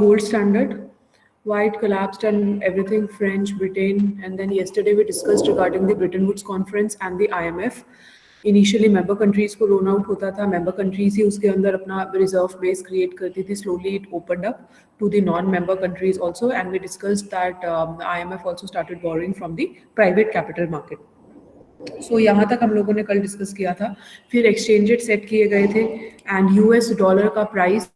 gold standard, why it collapsed and everything, French, Britain, and then yesterday we discussed regarding the Bretton Woods conference and the IMF. Initially member countries को loan out होता था, member countries ही उसके अंदर अपना reserve base create करती थी. Slowly it opened up to the non member countries also, and we discussed that IMF also started borrowing from the private capital market. So यहाँ तक हम लोगों ने कल डिस्कस किया था. फिर एक्सचेंज रेट सेट किए गए थे एंड यूएस डॉलर का प्राइस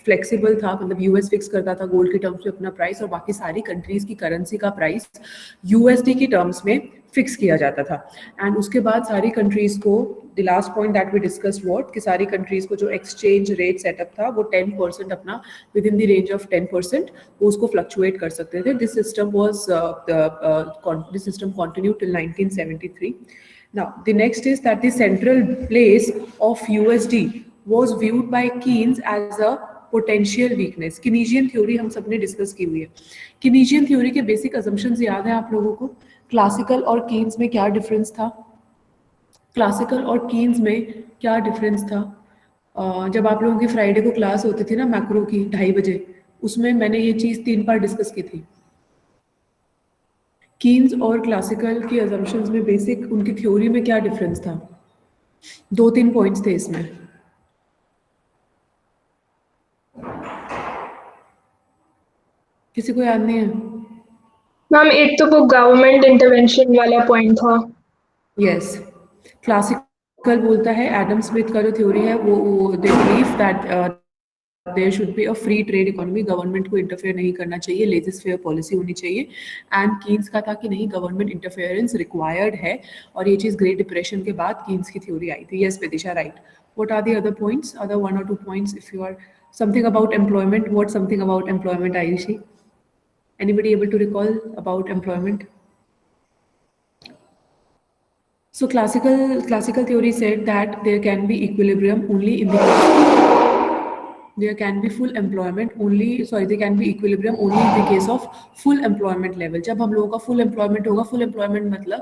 फ्लेक्सिबल था, मतलब यूएस फिक्स करता था गोल्ड के टर्म्स में अपना प्राइस, और बाकी सारी कंट्रीज की करेंसी का प्राइस यूएसडी की टर्म्स में फिक्स किया जाता था. एंड उसके बाद सारी कंट्रीज को, the last point that we discussed what, कि सारी कंट्रीज को जो एक्सचेंज रेट सेटअप था वो 10% अपना with in the range of 10% वो उसको फ्लक्चुएट कर सकते थे. This system continue till 1973. Now, the next is that the central place of USD was viewed by Keynes as a potential weakness. Keynesian theory हम सबने डिस्कस की हुई है. Keynesian theory के बेसिक assumptions याद है आप लोगों को? क्लासिकल और कीन्स में क्या डिफरेंस था? क्लासिकल और कीन्स में क्या डिफरेंस था? जब आप लोगों की फ्राइडे को क्लास होती थी ना मैक्रो की 2:30 बजे, उसमें मैंने ये चीज़ 3 बार डिस्कस की थी. कीन्स और क्लासिकल की अजम्पशंस में बेसिक उनकी थ्योरी में क्या डिफरेंस था? 2-3 पॉइंट्स थे इसमें. किसी को याद नहीं है? मैम एक तो वो गवर्नमेंट इंटरवेंशन वाला पॉइंट था. यस, क्लासिकल बोलता है, एडम स्मिथ का जो थ्योरी है वो they believe that there should be a free trade economy, government को इंटरफेयर नहीं करना चाहिए, लेजिस फेयर पॉलिसी होनी चाहिए. एंड कीन्स का था कि नहीं, गवर्नमेंट इंटरफेरेंस रिक्वायर्ड है, और ये चीज़ ग्रेट डिप्रेशन के बाद कीन्स की थ्योरी आई थी. Yes Pratisha, right. What are the other points, other 1 or 2 points if you are something about employment? What something about employment, Ayushi? Anybody able to recall about employment? So classical theory said that there can be equilibrium only in the there can be full employment only, sorry, there can be equilibrium only in the case of full employment level. जब हम लोगों का full employment होगा, full employment मतलब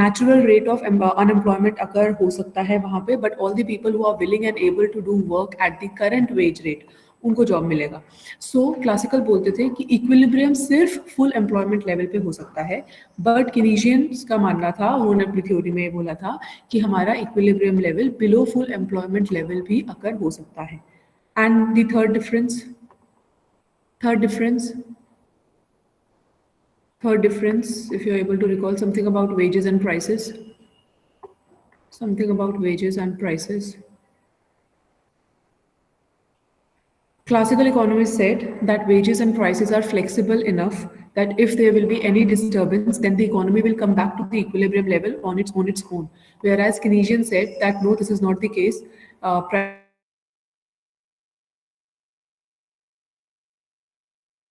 natural rate of unemployment अगर हो सकता है वहाँ पे, but all the people who are willing and able to do work at the current wage rate, उनको जॉब मिलेगा. सो क्लासिकल बोलते थे कि इक्विलिब्रियम सिर्फ फुल एम्प्लॉयमेंट लेवल पे हो सकता है, बट कीनीशियंस का मानना था, उन्होंने अपनी थ्योरी में बोला था कि हमारा equilibrium level below full employment level भी अगर हो सकता है. And the third difference, if you're able to recall, something about wages and prices. Classical economists said that wages and prices are flexible enough that if there will be any disturbance, then the economy will come back to the equilibrium level on its own. Whereas Keynesian said that no, this is not the case.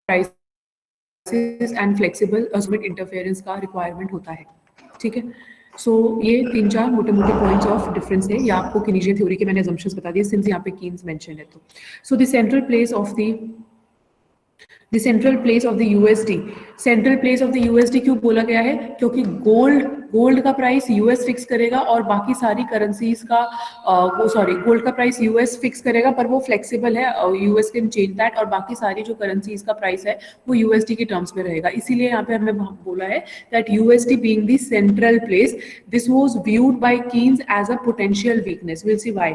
Prices and flexible adjustment interference का requirement होता है. ठीक है. सो ये 3-4 मोटे points of difference है. या आपको कीनीशियन थ्योरी के मैंने असम्पशंस बता दिए सिंस यहाँ पे कीन्स मेंशन है. तो so the central place of the USD क्यों बोला गया है? क्योंकि गोल्ड का प्राइस यूएस फिक्स करेगा और बाकी सारी करेंसीज का गोल्ड का प्राइस यूएस फिक्स करेगा, पर वो फ्लेक्सिबल है, यूएस कैन चेंज दैट, और बाकी सारी जो करेंसीज का प्राइस है वो यूएसडी के टर्म्स में रहेगा. इसीलिए यहाँ पे हमने बोला है that USD being the central place, this was viewed by Keynes as a potential weakness. Will see why.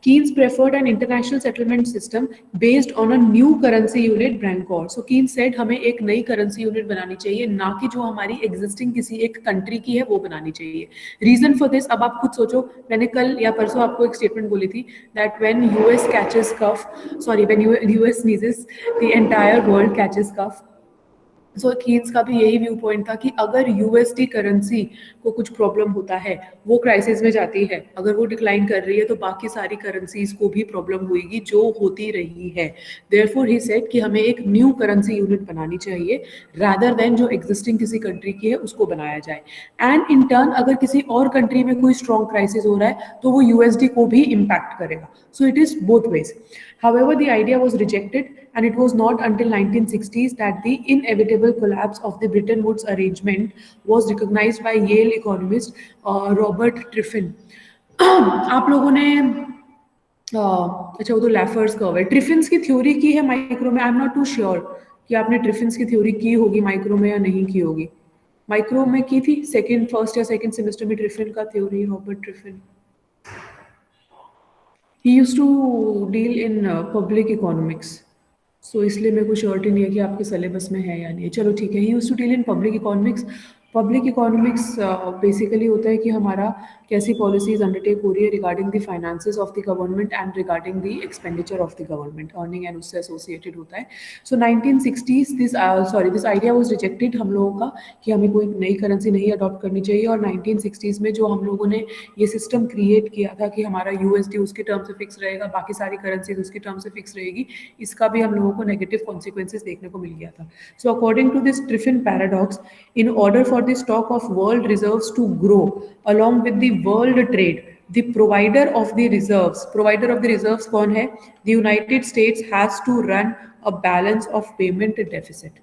Keynes preferred an international settlement system based on a new currency unit bancor. So Keynes said हमें एक नई currency unit बनानी चाहिए, ना कि जो हमारी existing किसी एक कंट्री की है वो बनानी चाहिए. रीजन फॉर दिस, अब आप खुद सोचो, मैंने कल या परसों आपको एक स्टेटमेंट बोली थी that when US sneezes, the entire world catches cough. So Keynes का भी यही व्यू पॉइंट था कि अगर यूएसडी करेंसी को कुछ प्रॉब्लम होता है, वो क्राइसिस में जाती है, अगर वो डिक्लाइन कर रही है, तो बाकी सारी करेंसीज को भी प्रॉब्लम होगी जो होती रही है. देयरफॉर ही सेड कि हमें एक न्यू करेंसी यूनिट बनानी चाहिए रादर देन जो एग्जिस्टिंग किसी कंट्री की है उसको बनाया जाए. एंड इन टर्न अगर किसी और कंट्री में कोई स्ट्रॉन्ग क्राइसिस हो रहा है तो वो यूएसडी को भी इम्पैक्ट करेगा. So it is both ways. However, the idea was rejected, and it was not until 1960s that the inevitable collapse of the Bretton Woods arrangement was recognized by Yale economist Robert Triffin. आप लोगों ने अच्छा, वो तो लैफर्स curve है। ट्रिफिन्स की theory की है माइक्रो में, I am not too sure कि आपने ट्रिफिन्स की थ्योरी की होगी माइक्रो में या नहीं की होगी। माइक्रो में की थी सेकंड, फर्स्ट या सेकंड सेमेस्टर में ट्रिफिन का theory, Robert Triffin. He used to deal in public economics, so इसलिए मेरे को श्योरिटी नहीं है कि आपके सिलेबस में है या नहीं। चलो ठीक है, he used to deal in public economics. Public economics basically होता है कि हमारा कैसी पॉलिसीज अंडरटेक हो रही है regarding the finances of the government and regarding the expenditure of the government, earning and उससे एसोसिएटेड होता है। सो 1960s this idea was rejected हम लोगों का कि हमें कोई नई करेंसी नहीं अडॉप्ट करनी चाहिए, और 1960s में जो हम लोगों ने ये सिस्टम क्रिएट किया था कि हमारा यूएसडी उसके टर्म से फिक्स रहेगा, बाकी सारी करेंसीज उसके टर्म से फिक्स रहेगी, इसका भी हम लोगों को नेगेटिव कॉन्सिक्वेंसेज देखने को मिल गया था। So according to this Triffin paradox, in order for the stock of world reserves to grow along with the world trade, the provider of the reserves कौन है? The United States has to run a balance of payment deficit,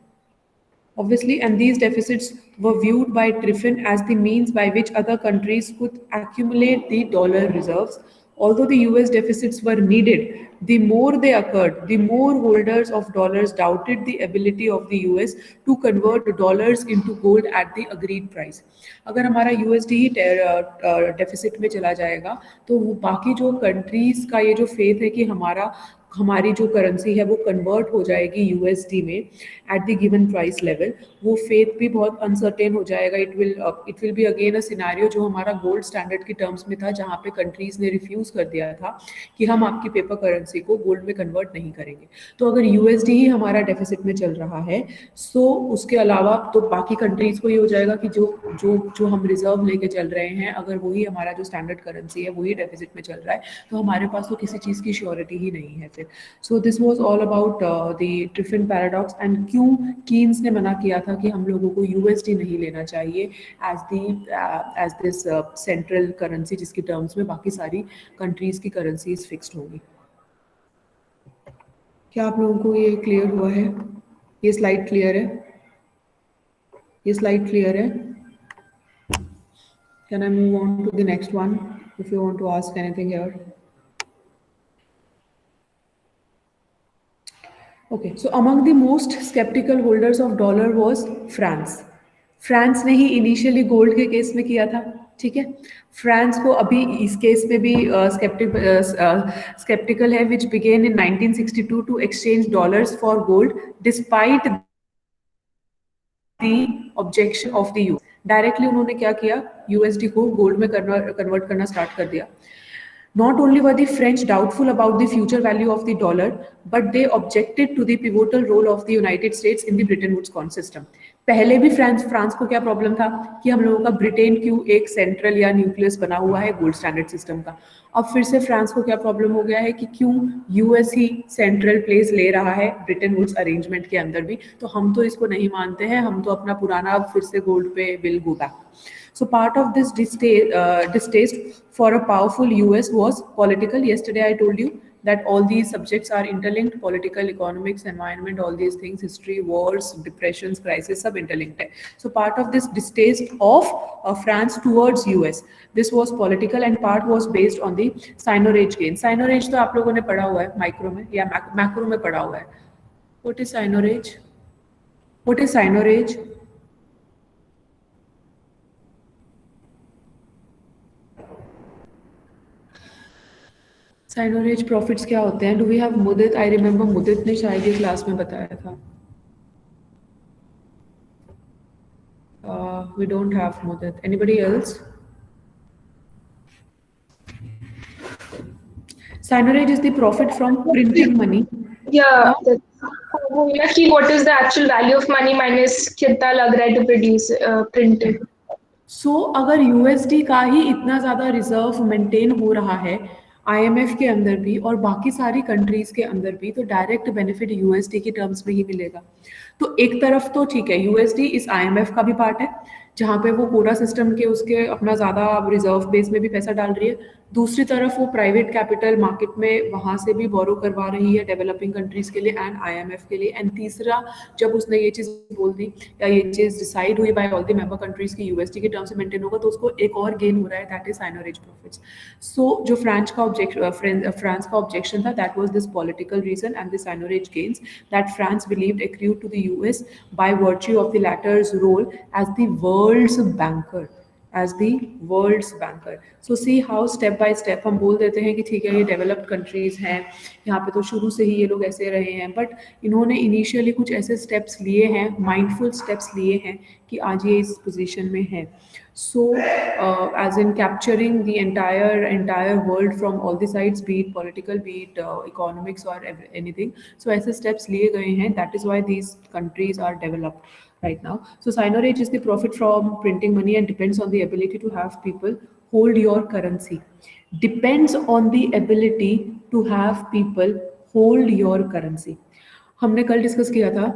obviously, and these deficits were viewed by Triffin as the means by which other countries could accumulate the dollar reserves. Although the US deficits were needed, the more they occurred, the more holders of dollars doubted the ability of the US to convert dollars into gold at the agreed price. अगर हमारा USD ही deficit में चला जाएगा, तो बाकी जो countries का ये जो फेथ है कि हमारी जो करेंसी है वो कन्वर्ट हो जाएगी यूएसडी में at the given price level, वो फेथ भी बहुत अनसर्टेन हो जाएगा। It will be again a scenario जो हमारा गोल्ड स्टैंडर्ड के टर्म्स में था, जहाँ पे कंट्रीज ने रिफ्यूज़ कर दिया था कि हम आपकी पेपर करेंसी को गोल्ड में कन्वर्ट नहीं करेंगे। तो अगर यूएसडी ही हमारा डेफिसिट में चल रहा है, सो उसके अलावा तो बाकी कंट्रीज को ये हो जाएगा कि जो जो जो हम रिजर्व लेके चल रहे हैं, अगर वही हमारा जो स्टैंडर्ड करेंसी है वही डेफिसिट में चल रहा है, तो हमारे पास तो किसी चीज़ की श्योरिटी ही नहीं है फिर। So this was all about the Triffin paradox and क्यों कीन्स ने मना किया था कि हम लोगों को यूएसडी नहीं लेना चाहिए एज दिस सेंट्रल करेंसी, जिसकी टर्म्स में बाकी सारी कंट्रीज की करेंसीज फिक्स्ड होगी। क्या आप लोगों को ये क्लियर हुआ है? ये स्लाइड क्लियर है? ये स्लाइड क्लियर है? Can I move on to the next one if you want to ask anything here? Okay, so among the most skeptical holders of dollar was France. France ने ही initially gold के case में किया था, ठीक है। France को अभी इस केस में भी स्केप्टिकल है, which began in 1962 to exchange dollars for gold despite the objection of the US. Directly उन्होंने क्या किया, यूएसडी को गोल्ड में कन्वर्ट करना स्टार्ट कर दिया। Not only were the French doubtful about the future value of the dollar, but they objected to the pivotal role of the United States in the Bretton Woods system. पहले भी France को क्या problem था कि हम लोगों का Britain क्यों एक सेंट्रल या न्यूक्लियस बना हुआ है गोल्ड स्टैंडर्ड सिस्टम का। अब फिर से फ्रांस को क्या प्रॉब्लम हो गया है कि क्यों यूएस ही सेंट्रल प्लेस ले रहा है ब्रिटेन वुड्स अरेंजमेंट के अंदर भी, तो हम तो इसको नहीं मानते हैं, हम तो अपना पुराना फिर से गोल्ड पे will go back. So part of this distaste for a powerful US was political. Yesterday I told you that all these subjects are interlinked: political, economics, environment, all these things, history, wars, depressions, crisis, सब interlinked है। So part of this distaste of France towards US, this was political and part was based on the Sino-Rage gain. Sino-Rage तो आप लोगों ने पढ़ा हुआ है micro में या मैक्रो में पढ़ा हुआ है। What is Sino-Rage? What is Sino-Rage? Seigniorage profits क्या होते हैं? Do we have Mudit? I remember Mudit ने शायद ये क्लास में बताया था। We don't have Mudit. Anybody else? Seigniorage is the profit from printing money. Yeah, कि what is the actual value of money minus कितना लग रहा है to produce print it. सो अगर यूएसडी का ही इतना ज़्यादा रिजर्व मेंटेन हो रहा है आईएमएफ के अंदर भी और बाकी सारी कंट्रीज के अंदर भी, तो डायरेक्ट बेनिफिट यूएसडी के टर्म्स में ही मिलेगा। तो एक तरफ तो ठीक है, यूएसडी इस आईएमएफ का भी पार्ट है, जहाँ पे वो पूरा सिस्टम के उसके अपना ज़्यादा रिजर्व बेस में भी पैसा डाल रही है। दूसरी तरफ वो प्राइवेट कैपिटल मार्केट में वहाँ से भी बोरो करवा रही है डेवलपिंग कंट्रीज के लिए एंड आईएमएफ के लिए। एंड तीसरा, जब उसने ये चीज़ बोल दी या ये चीज़ डिसाइड हुई by all the member countries की यूएसडी के टर्म्स में मेंटेन होगा, तो उसको एक और गेन हो रहा है, that is seigniorage profits. So जो फ्रांस का ऑब्जेक्शन था, that was this political reason and the seigniorage gains that France believed accrued to the US by virtue of the latter's role as the world's banker, as the world's banker. So see how step by step हम बोल देते हैं कि ठीक है ये developed countries हैं, यहाँ पे तो शुरू से ही ये लोग ऐसे रहे हैं, बट इन्होंने इनिशियली कुछ ऐसे स्टेप्स लिए हैं, माइंडफुल स्टेप्स लिए हैं कि आज ये इस पोजीशन में है. So as in capturing the entire world from all the sides, be it political, be it economics or anything. So ऐसे steps लिए गए हैं, that is why these countries are developed right now. So Sinorage is the profit from printing money and depends on the ability to have people hold your currency. Depends on the ability to have people hold your currency. हमने कल discuss किया था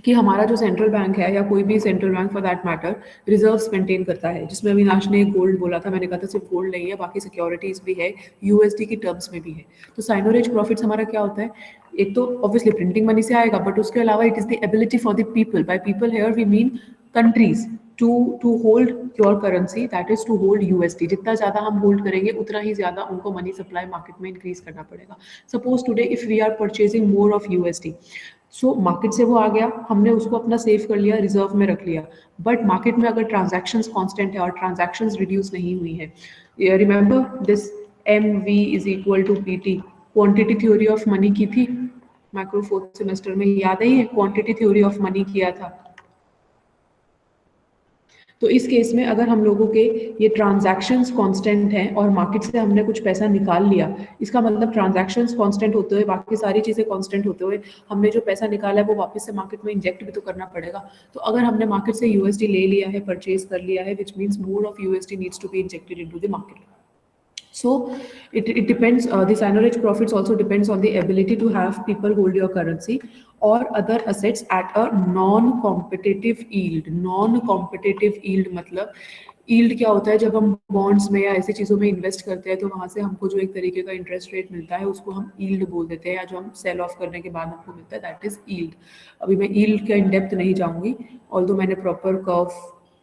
कि हमारा जो central bank है या कोई भी central bank for that matter reserves maintain करता है, जिसमें अविनाश ने गोल्ड बोला था, मैंने कहा था सिर्फ गोल्ड नहीं है, बाकी सिक्योरिटीज भी है, यूएसडी की टर्म्स में भी है. तो साइनोरेज प्रॉफिट्स हमारा क्या होता है, एक तो ऑब्वियसली प्रिंटिंग मनी से आएगा, बट उसके अलावा it is the ability for the people, by people here we mean countries, to hold your currency, that is to hold USD. जितना ज्यादा हम होल्ड करेंगे उतना ही ज्यादा उनको मनी सप्लाई मार्केट में इंक्रीज करना पड़ेगा. Suppose today if we are purchasing more of USD, so market से वो आ गया, हमने उसको अपना सेव कर लिया, रिजर्व में रख लिया, बट मार्केट में अगर ट्रांजैक्शंस कांस्टेंट है और ट्रांजैक्शंस रिड्यूस नहीं हुई है, remember this MV is equal to PT, quantity theory of money की थी मैक्रो फोर्थ सेमेस्टर में, याद है, ये क्वांटिटी थ्योरी ऑफ मनी किया था. तो इस केस में अगर हम लोगों के ये ट्रांजैक्शंस कांस्टेंट हैं और मार्केट से हमने कुछ पैसा निकाल लिया, इसका मतलब ट्रांजैक्शंस कांस्टेंट होते हुए, बाकी सारी चीज़ें कांस्टेंट होते हुए, हमने जो पैसा निकाला है वो वापस से मार्केट में इंजेक्ट भी तो करना पड़ेगा. तो अगर हमने मार्केट से यूएसडी ले लिया है, परचेज कर लिया है, which means more of USD needs to be injected into the market. So it depends, the Sinorage profits also depends on the ability to have people hold your currency or other assets at a non-competitive yield. Non-competitive yield मतलब yield क्या होता है, जब हम bonds में या ऐसी चीज़ों में इन्वेस्ट करते हैं तो वहाँ से हमको जो एक तरीके का इंटरेस्ट रेट मिलता है उसको हम yield बोल देते हैं, या जो हम सेल ऑफ करने के बाद हमको मिलता है दैट इज yield. अभी मैं yield के इन डेप्थ नहीं जाऊँगी, ऑल्दो मैंने प्रॉपर कर्व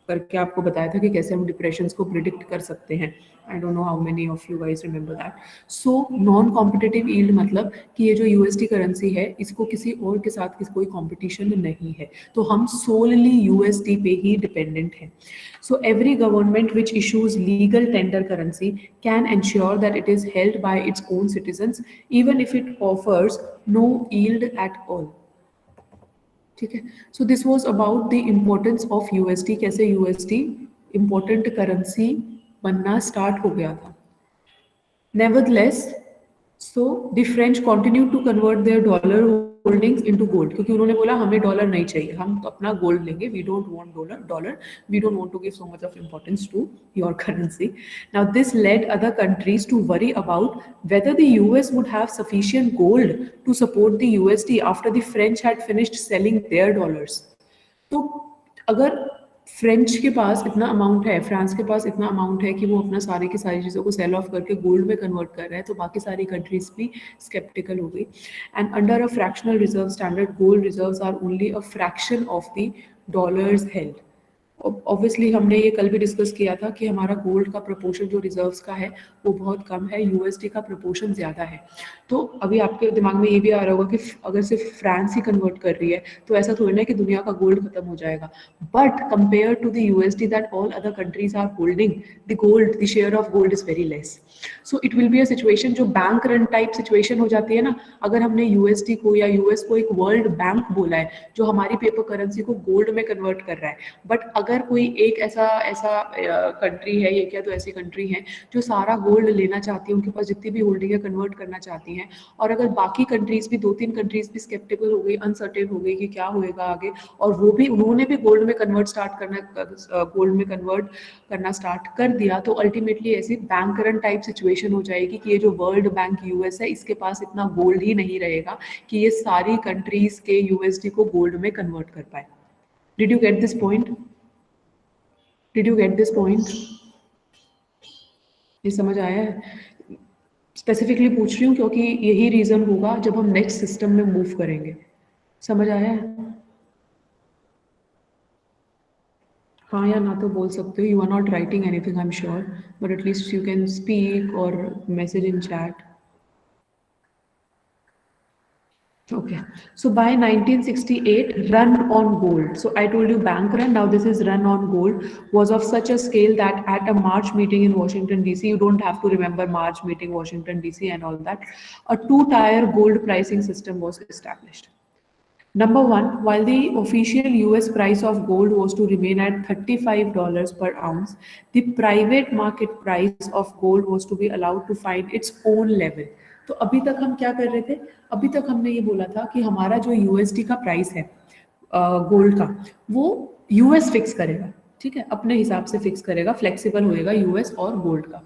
करके आपको बताया था कि कैसे हम डिप्रेशंस को प्रिडिक्ट कर सकते हैं. I don't know how many of you guys remember that. So non competitive yield मतलब कि ये जो यूएसडी करेंसी है इसको किसी और के साथ कोई कंपटीशन नहीं है, तो हम सोलली यूएसडी पे ही डिपेंडेंट हैं. So every government which issues legal tender currency can ensure that it is held by its own citizens even if it offers no yield at all. ठीक है. So this was about the importance of USD, कैसे USD important currency बनना start हो गया था. Nevertheless, so the French continue to convert their dollar holdings into gold, क्योंकि उन्होंने बोला हमें डॉलर नहीं चाहिए, हम तो अपना गोल्ड लेंगे, we don't want dollar, we don't want to give so much of importance to your currency. Now this led other countries to worry about whether the US would have sufficient gold to support the USD after the French had finished selling their dollars. तो अगर French के पास इतना amount है, France के पास इतना amount है कि वो अपना सारी की सारी चीज़ों को सेल ऑफ करके गोल्ड में कन्वर्ट कर रहा है, तो बाकी सारी कंट्रीज भी स्केप्टिकल हो गई. And under a fractional reserve standard, gold reserves are only a fraction of the dollars held. Obviously हमने ये कल भी डिस्कस किया था कि हमारा गोल्ड का प्रपोर्शन जो रिजर्व्स का है वो बहुत कम है, यूएसडी का प्रपोर्शन ज़्यादा है. तो अभी आपके दिमाग में ये भी आ रहा होगा कि अगर सिर्फ फ्रांस ही कन्वर्ट कर रही है तो ऐसा थोड़ी ना कि दुनिया का गोल्ड खत्म हो जाएगा. But compare to the USD that all other countries are holding, the gold, the share of gold is very less. So it will be a situation जो बैंक रन टाइप सिचुएशन हो जाती है ना. अगर हमने यूएसडी को या US को एक वर्ल्ड बैंक बोला है जो हमारी पेपर करेंसी को गोल्ड में कन्वर्ट कर रहा है, बट अगर कोई एक ऐसा कंट्री है, ये क्या तो ऐसी कंट्री है जो सारा गोल्ड लेना चाहती है, उनके पास जितनी भी होल्डिंग है कन्वर्ट करना चाहती हैं, और अगर बाकी कंट्रीज भी, 2-3 कंट्रीज भी स्केप्टिकल हो गई, अनसर्टेन हो गई कि क्या होएगा आगे, और वो भी, उन्होंने भी गोल्ड में कन्वर्ट करना स्टार्ट कर दिया, तो अल्टीमेटली ऐसी बैंक रन टाइप सिचुएशन हो जाएगी कि ये जो वर्ल्ड बैंक यूएस है इसके पास इतना गोल्ड ही नहीं रहेगा कि ये सारी कंट्रीज के यूएसडी को गोल्ड में कन्वर्ट कर पाए. Did you get this point? Did you get this point? ये समझ आया है? स्पेसिफिकली पूछ रही हूँ क्योंकि यही रीज़न होगा जब हम नेक्स्ट सिस्टम में मूव करेंगे। समझ आया है? हाँ या ना तो बोल सकते हो. You are not writing anything, I am sure, but at least you can speak और message in chat. Okay, so by 1968, run on gold. So I told you bank run, now this is run on gold, was of such a scale that at a March meeting in Washington DC, you don't have to remember March meeting Washington DC and all that, a two-tier gold pricing system was established. Number one, while the official US price of gold was to remain at $35 per ounce, the private market price of gold was to be allowed to find its own level. तो अभी तक हम क्या कर रहे थे? अभी तक हमने ये बोला था कि हमारा जो यूएसडी का प्राइस है गोल्ड का, वो यूएस फिक्स करेगा, ठीक है, अपने हिसाब से फिक्स करेगा, फ्लेक्सिबल होएगा यूएस और गोल्ड का,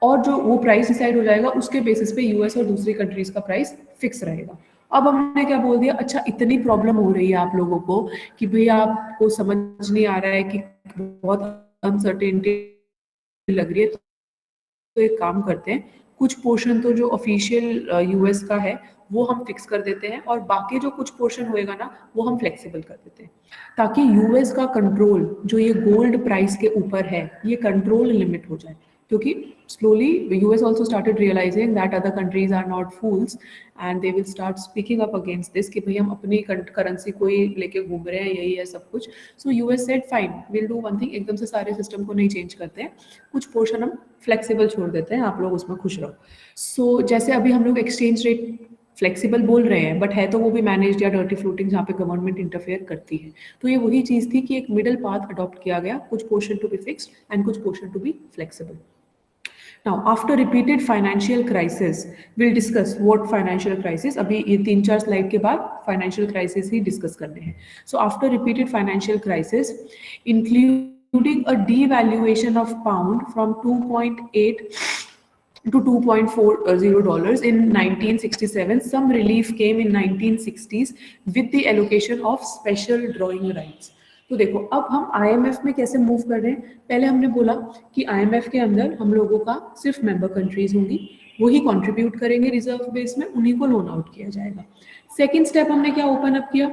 और जो वो प्राइस डिसाइड हो जाएगा उसके बेसिस पे यूएस और दूसरी कंट्रीज का प्राइस फिक्स रहेगा. अब हमने क्या बोल दिया, अच्छा इतनी प्रॉब्लम हो रही है आप लोगों को कि भाई आपको समझ नहीं आ रहा है कि बहुत अनसर्टेनिटी लग रही है, तो एक काम करते हैं, कुछ पोर्शन तो जो ऑफिशियल यूएस का है वो हम फिक्स कर देते हैं और बाकी जो कुछ पोर्शन होएगा ना वो हम फ्लेक्सिबल कर देते हैं, ताकि यूएस का कंट्रोल जो ये गोल्ड प्राइस के ऊपर है ये कंट्रोल लिमिट हो जाए. क्योंकि slowly US also started realizing that other countries are not fools and they will start speaking up against this कि भाई हम अपनी करेंसी को ही लेके घूम रहे हैं, यही है सब कुछ. So US said fine, we'll do one thing, एकदम से सारे सिस्टम को नहीं चेंज करते हैं, कुछ पोर्शन हम फ्लेक्सिबल छोड़ देते हैं, आप लोग उसमें खुश रहो. So जैसे अभी हम लोग एक्सचेंज रेट फ्लेक्सिबल बोल रहे हैं, बट है तो वो भी मैनेज्ड या डर्टी फ्लोटिंग जहाँ पे गवर्नमेंट इंटरफेयर करती है. तो ये वही चीज़ थी कि एक मिडिल पाथ अडॉप्ट किया गया, कुछ portion to be fixed and कुछ portion to be flexible. Now, after repeated financial crisis, we'll discuss what financial crisis. अभी ये 3-4 स्लाइड के बाद financial crisis ही discuss करने हैं. So after repeated financial crisis, including a devaluation of pound from 2.8 to $2.40 in 1967, some relief came in 1960s with the allocation of special drawing rights. तो देखो अब हम आईएमएफ में कैसे मूव कर रहे हैं. पहले हमने बोला कि आईएमएफ के अंदर हम लोगों का सिर्फ मेंबर कंट्रीज होंगी, वही कंट्रीब्यूट करेंगे रिजर्व बेस में, उन्हीं को लोन आउट किया जाएगा. सेकंड स्टेप हमने क्या ओपन अप किया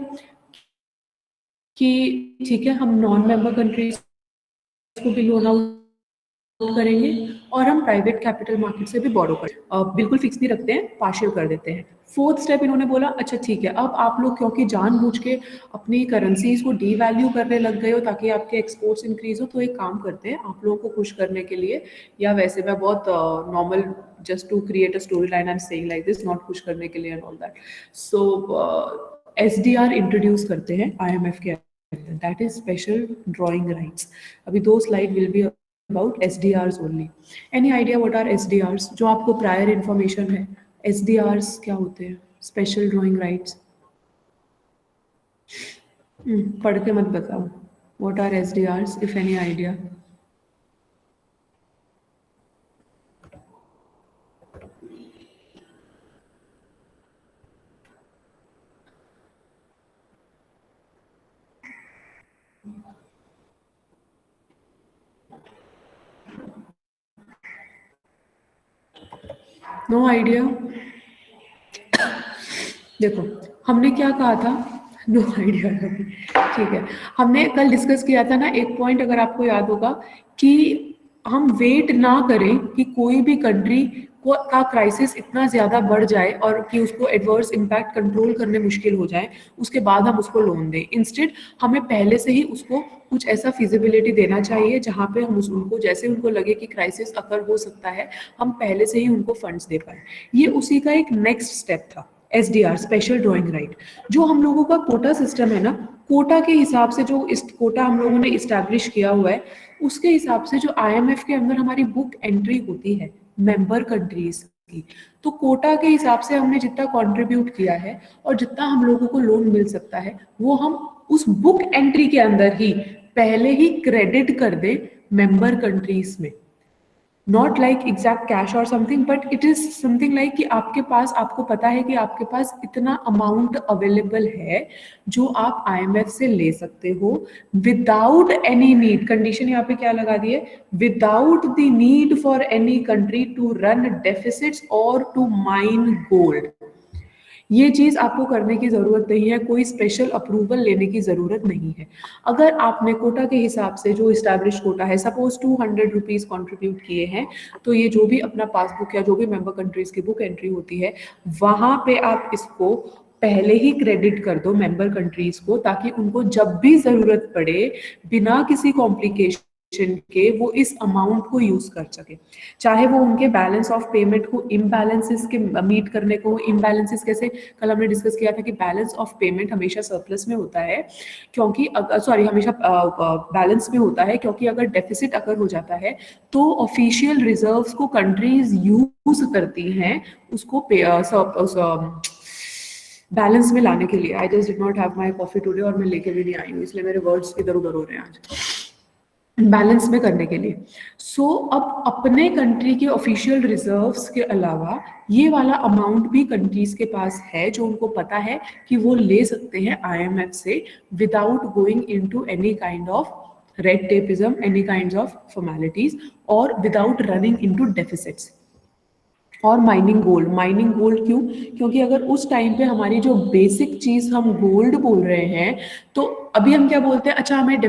कि ठीक है हम नॉन मेंबर कंट्रीज को भी लोन आउट करेंगे और हम प्राइवेट कैपिटल मार्केट से भी बोरो करेंगे, बिल्कुल फिक्स नहीं रखते हैं, पार्शियल कर देते हैं. फोर्थ स्टेप इन्होंने बोला अच्छा ठीक है अब आप लोग क्योंकि जानबूझ के अपनी करेंसीज को डीवैल्यू करने लग गए हो ताकि आपके एक्सपोर्ट्स इंक्रीज हो, तो एक काम करते हैं आप लोगों को खुश करने के लिए, या वैसे मैं बहुत normal just to create a story line and saying like this, not खुश करने के लिए and all that. So SDR introduce करते हैं आईएमएफ के अंदर, that is special drawing rights. अभी 2 slide will be about SDRs only. Any idea what are SDRs? जो आपको prior information है, SDRs क्या होते हैं? Special drawing rights. पढ़ के मत बताओ. What are SDRs? If any idea? No idea. देखो हमने क्या कहा था, नो आइडिया. ठीक है, हमने कल डिस्कस किया था ना एक पॉइंट, अगर आपको याद होगा, कि हम वेट ना करें कि कोई भी कंट्री को का क्राइसिस इतना ज़्यादा बढ़ जाए और कि उसको एडवर्स इम्पैक्ट कंट्रोल करने मुश्किल हो जाए, उसके बाद हम उसको लोन दें. इंस्टेड हमें पहले से ही उसको कुछ ऐसा फिजिबिलिटी देना चाहिए जहाँ पे हम उनको, जैसे उनको लगे कि क्राइसिस अकर हो सकता है, हम पहले से ही उनको फंड्स दे पाए. ये उसी का एक नेक्स्ट स्टेप था, SDR स्पेशल ड्रॉइंग राइट. जो हम लोगों का कोटा सिस्टम है ना, कोटा के हिसाब से जो इस कोटा हम लोगों ने इस्टेब्लिश किया हुआ है, उसके हिसाब से जो आईएमएफ के अंदर हमारी बुक एंट्री होती है मेंबर कंट्रीज की, तो कोटा के हिसाब से हमने जितना कंट्रीब्यूट किया है और जितना हम लोगों को लोन मिल सकता है, वो हम उस बुक एंट्री के अंदर ही पहले ही क्रेडिट कर दे मेंबर कंट्रीज में. नॉट लाइक एग्जैक्ट कैश और something, but it is something like कि आपके पास, आपको पता है कि आपके पास इतना अमाउंट अवेलेबल है जो आप आईएमएफ से ले सकते हो विदाउट एनी नीड, कंडीशन यहाँ पे क्या लगा दी है, without the need for any country to run deficits और टू माइन गोल्ड। ये चीज आपको करने की जरूरत नहीं है, कोई स्पेशल अप्रूवल लेने की जरूरत नहीं है। अगर आपने कोटा के हिसाब से, जो इस्टेब्लिश कोटा है, सपोज 200 रुपीज कॉन्ट्रीब्यूट किए हैं, तो ये जो भी अपना पासबुक या जो भी मेंबर कंट्रीज की बुक एंट्री होती है, वहां पे आप इसको पहले ही क्रेडिट कर दो मेंबर कंट्रीज को, ताकि उनको जब भी जरूरत पड़े बिना किसी कॉम्प्लिकेशन के वो इस अमाउंट को यूज कर सके। चाहे वो उनके बैलेंस ऑफ पेमेंट को इम्बैलेंसेस के मीट करने को, इम्बैलेंसेस कैसे, कल हमने डिस्कस किया था कि बैलेंस ऑफ पेमेंट हमेशा सरप्लस में होता है, क्योंकि सॉरी हमेशा बैलेंस में होता है, क्योंकि अगर डेफिसिट अगर हो जाता है तो ऑफिशियल रिजर्व्स को कंट्रीज यूज करती हैं उसको बैलेंस में लाने के लिए। I just did not have my coffee today और मैं लेके भी नहीं आई हूँ, इसलिए मेरे वर्ड्स इधर उधर हो रहे हैं आज, बैलेंस में करने के लिए। सो अब अपने कंट्री के ऑफिशियल रिजर्व्स के अलावा ये वाला अमाउंट भी कंट्रीज के पास है, जो उनको पता है कि वो ले सकते हैं आईएमएफ से without going into any kind of red tapism, any kind of formalities, और विदाउट रनिंग इनटू डेफिसिट्स और माइनिंग गोल्ड। माइनिंग गोल्ड क्यों? क्योंकि अगर उस टाइम पे हमारी जो बेसिक चीज हम गोल्ड बोल रहे हैं, तो अभी हम क्या बोलते हैं, अच्छा हमें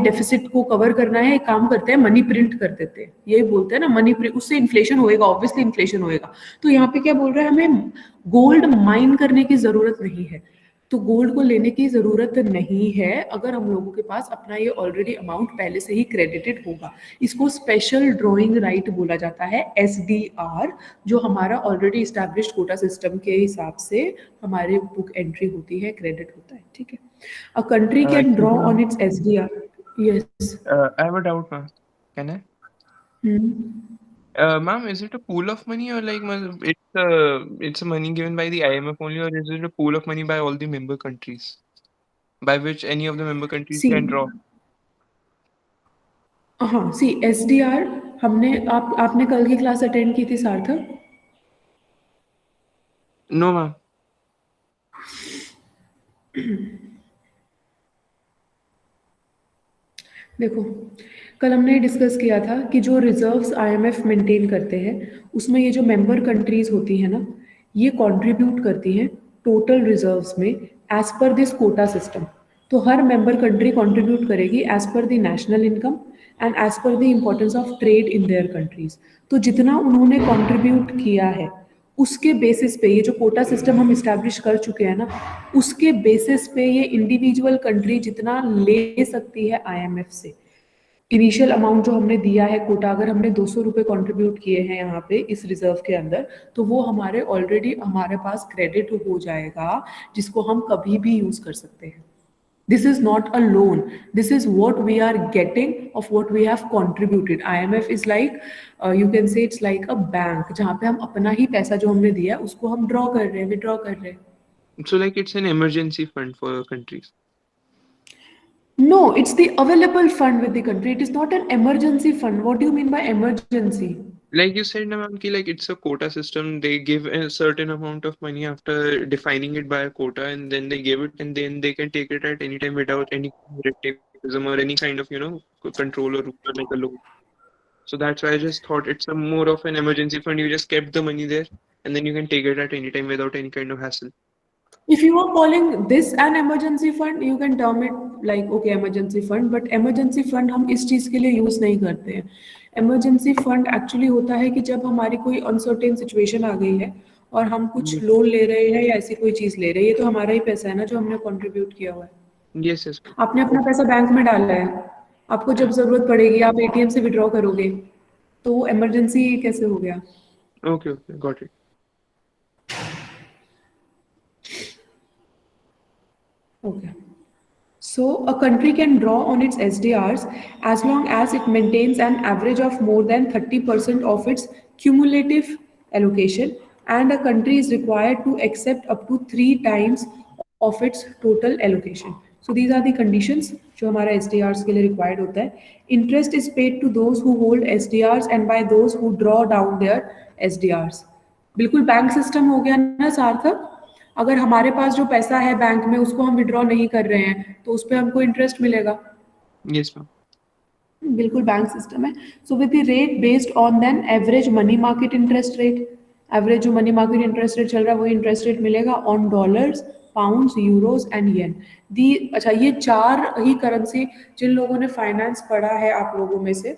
डेफिसिट को कवर करना है, एक काम करते हैं मनी प्रिंट कर देते हैं, यही बोलते हैं ना, मनी प्रिंट, उससे इन्फ्लेशन होएगा, ऑब्वियसली इन्फ्लेशन होएगा। तो यहाँ पे क्या बोल रहे हैं, हमें गोल्ड माइन करने की जरूरत नहीं है, तो गोल्ड को लेने की जरूरत नहीं है अगर हम लोगों के पास अपना ये ऑलरेडी अमाउंट पहले से ही क्रेडिटेड होगा। इसको स्पेशल ड्रॉइंग राइट बोला जाता है, एसडीआर, जो हमारा ऑलरेडी स्टैब्लिश्ड कोटा सिस्टम के हिसाब से हमारे बुक एंट्री होती है, क्रेडिट होता है, ठीक है। A country can draw on it's SDR. Yes, I have a doubt, ma'am. Can I? Ma'am, is it a pool of money, or like it's a money given by the IMF only, or is it a pool of money by all the member countries, by which any of the member countries see can draw? हाँ, सी SDR हमने आपने कल की class attend की थी सार्थक? No, ma'am. देखो, कल हमने डिस्कस किया था कि जो रिजर्व्स आईएमएफ मेंटेन करते हैं, उसमें ये जो मेंबर कंट्रीज होती हैं ना, ये कंट्रीब्यूट करती हैं टोटल रिजर्व्स में as per this quota system. तो हर मेंबर कंट्री कंट्रीब्यूट करेगी as per the national income and as per the importance of trade in their countries. तो जितना उन्होंने कंट्रीब्यूट किया है उसके बेसिस पे, ये जो कोटा सिस्टम हम इस्टेब्लिश कर चुके हैं ना, उसके बेसिस पे ये इंडिविजुअल कंट्री जितना ले सकती है आईएमएफ से। इनिशियल अमाउंट जो हमने दिया है कोटा, अगर हमने 200 रुपये कॉन्ट्रीब्यूट किए हैं यहाँ पे इस रिजर्व के अंदर, तो वो हमारे ऑलरेडी हमारे पास क्रेडिट हो जाएगा, जिसको हम कभी भी यूज कर सकते हैं। This is not a loan. This is what we are getting of what we have contributed. IMF is like, you can say it's like a bank, जहाँ पे हम अपना ही पैसा जो हमने दिया है उसको हम ड्रॉ कर रहे हैं, विड्रॉ कर रहे हैं। So like it's an emergency fund for countries. No, it's the available fund with the country. It is not an emergency fund. What do you mean by emergency? Like you said, ma'am, ki like it's a quota system. They give a certain amount of money after defining it by a quota, and then they give it, and then they can take it at any time without any red tapeism or any kind of control or like a loan. So that's why I just thought it's a more of an emergency fund. You just kept the money there, and then you can take it at any time without any kind of hassle. If you are calling this an emergency fund, you can term it like okay emergency fund, but emergency fund हम इस चीज के लिए use नहीं करते हैं। emergency fund actually होता है कि जब हमारी कोई अनसर्टेन सिचुएशन आ गई है और हम कुछ लोन ले रहे हैं या ऐसी कोई चीज ले रहे हैं, ये तो हमारा ही पैसा है ना जो हमने कंट्रीब्यूट किया हुआ है। Yes, yes. आपने अपना पैसा बैंक में डाला है, आपको जब जरूरत पड़ेगी आप एटीएम से विड्रॉ करोगे, तो वो इमरजेंसी कैसे हो गया? Okay, got it. Okay. So a country can draw on its SDRs as long as it maintains an average of more than 30% of its cumulative allocation, and a country is required to accept up to 3 times of its total allocation. So these are the conditions जो हमारा SDRs के लिए required होता है. Interest is paid to those who hold SDRs and by those who draw down their SDRs. बिल्कुल bank system हो गया ना सार्थक. अगर हमारे पास जो पैसा है बैंक में उसको हम विड्रॉ नहीं कर रहे हैं तो उस पर हमको इंटरेस्ट मिलेगा. Yes, ma'am. बिल्कुल बैंक सिस्टम है. So with the rate based on then average money market interest rate. Average जो मनी मार्केट इंटरेस्ट रेट चल रहा है वही इंटरेस्ट रेट मिलेगा on dollars, pounds, euros and yen. अच्छा, ये चार ही करेंसी जिन लोगों ने फाइनेंस पढ़ा है आप लोगों में से